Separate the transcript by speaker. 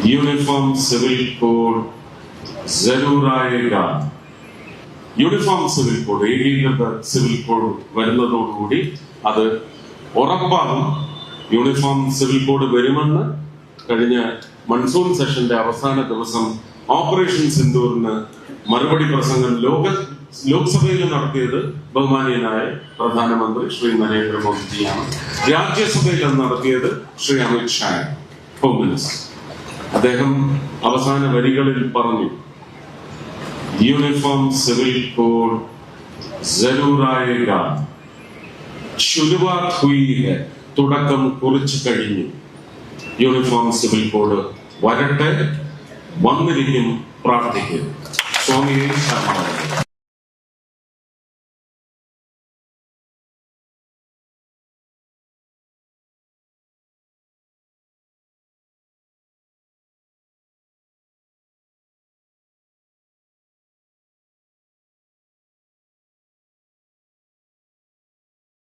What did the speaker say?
Speaker 1: Uniform civil code ജരൂർ ആയേഗാ. Uniform civil code, ഏകീകൃത സിവിൽ കോഡ് വരുന്നതോടുകൂടി അത് ഉറപ്പാകും. യൂണിഫോം സിവിൽ കോഡ് വരുമെന്ന് കഴിഞ്ഞ മൺസൂൺ സെഷന്റെ അവസാന ദിവസം ഓപ്പറേഷൻ സിന്ദൂറിന് മറുപടി പ്രസംഗം ലോക്സഭയിൽ നടത്തിയത് ബഹുമാനീയനായ പ്രധാനമന്ത്രി ശ്രീ നരേന്ദ്രമോദിജിയാണ്. രാജ്യസഭയിൽ നടത്തിയത് ശ്രീ അമിത് ഷാ, ഹോം മിനിസ്റ്റർ. അദ്ദേഹം അവസാന വരികളിൽ പറഞ്ഞു, യൂണിഫോം സിവിൽ കോഡ് ജരൂർ ആയേഗാ. ശുരുവാത് ഹുയി ഹൈ, തുടക്കം കുറിച്ചു കഴിഞ്ഞു. യൂണിഫോം സിവിൽ കോഡ് വരട്ടെ, വന്നിരിക്കും, പ്രാർത്ഥിക്കും. സ്വാമിയെ ശരണം.